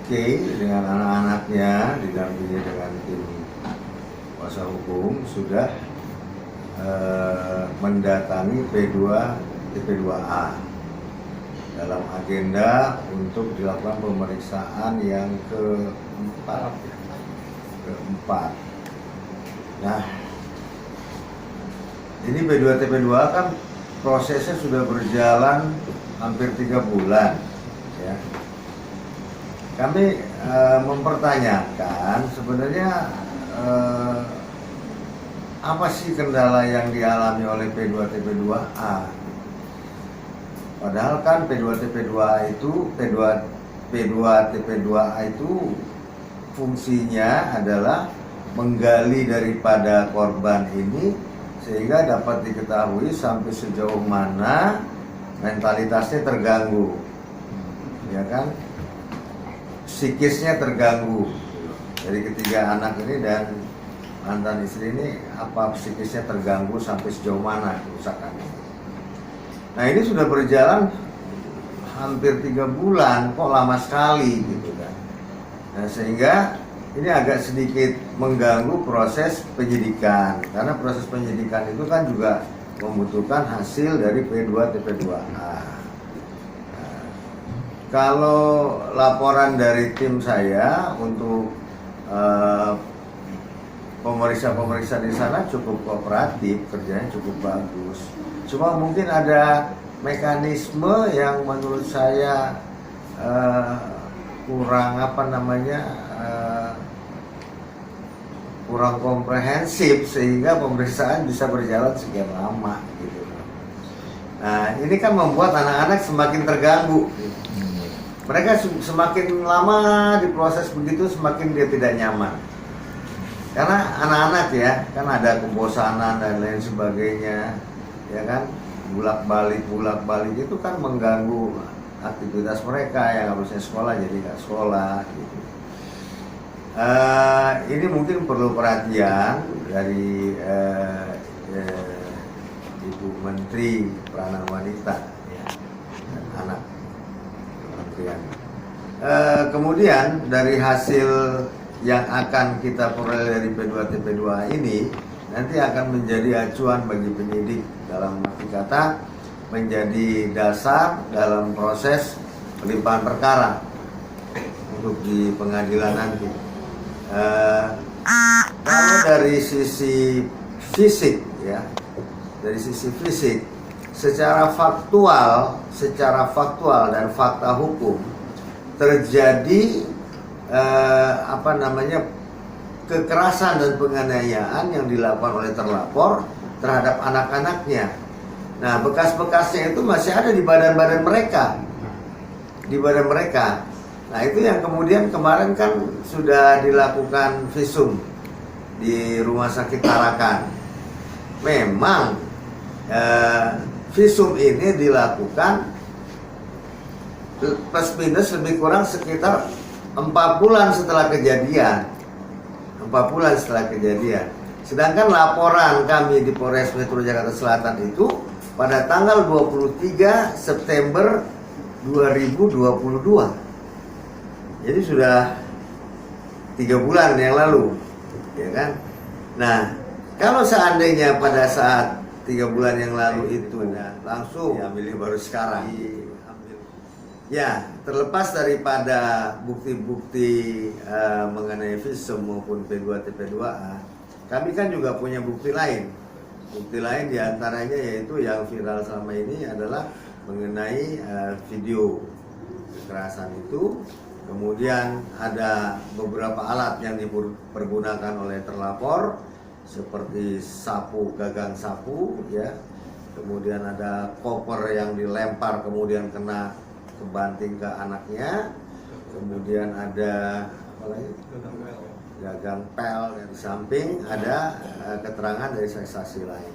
dengan anak-anaknya didampingi dengan tim kuasa hukum sudah mendatangi P2 TP2A dalam agenda untuk dilakukan pemeriksaan yang keempat. Nah, ini P2 TP2A kan prosesnya sudah berjalan hampir 3 bulan, ya. Kami mempertanyakan sebenarnya apa sih kendala yang dialami oleh P2 TP2A? Padahal kan P2 TP2A itu P2 TP2A itu fungsinya adalah menggali daripada korban ini sehingga dapat diketahui sampai sejauh mana mentalitasnya terganggu, ya kan? Psikisnya terganggu dari ketiga anak ini dan mantan istri ini, apa psikisnya terganggu sampai sejauh mana kerusakannya. Nah, ini sudah berjalan hampir 3 bulan, kok lama sekali gitu kan. Nah, sehingga ini agak sedikit mengganggu proses penyidikan, karena proses penyidikan itu kan juga membutuhkan hasil dari P2 TP2A. Nah, kalau laporan dari tim saya untuk pemeriksa di sana cukup kooperatif, kerjanya cukup bagus. Cuma mungkin ada mekanisme yang menurut saya kurang kurang komprehensif sehingga pemeriksaan bisa berjalan sekian lama gitu. Nah, ini kan membuat anak-anak semakin terganggu. Mereka semakin lama diproses begitu, semakin dia tidak nyaman. Karena anak-anak ya, kan ada kebosanan dan lain sebagainya, ya kan, bolak-balik itu kan mengganggu aktivitas mereka yang harusnya sekolah jadi nggak sekolah gitu. Ini mungkin perlu perhatian dari Ibu Menteri Peranan Wanita, ya, dan Anak Kementerian. Kemudian dari hasil yang akan kita peroleh dari P2 TP2A ini nanti akan menjadi acuan bagi penyidik, dalam arti kata menjadi dasar dalam proses pelimpahan perkara untuk di pengadilan nanti. Kalau dari sisi fisik, ya, dari sisi fisik, secara faktual dan fakta hukum terjadi kekerasan dan penganiayaan yang dilakukan oleh terlapor terhadap anak-anaknya. Nah, bekas-bekasnya itu masih ada di badan-badan mereka, Nah, itu yang kemudian kemarin kan sudah dilakukan visum di Rumah Sakit Tarakan. Memang visum ini dilakukan plus minus lebih kurang sekitar 4 bulan setelah kejadian. Sedangkan laporan kami di Polres Metro Jakarta Selatan itu pada tanggal 23 September 2022. Jadi sudah 3 bulan yang lalu, ya kan? Nah, kalau seandainya pada saat 3 bulan yang lalu itu langsung diambilnya baru sekarang, ya, terlepas daripada bukti-bukti mengenai visum maupun P2 TP2A, kami kan juga punya bukti lain. Bukti lain diantaranya yaitu yang viral selama ini adalah mengenai video kekerasan itu. Kemudian ada beberapa alat yang dipergunakan oleh terlapor seperti sapu, gagang sapu, ya. Kemudian ada koper yang dilempar kemudian kena kebanting ke anaknya. Kemudian ada apa lagi? Gagang pel, di samping ada keterangan dari saksi lain.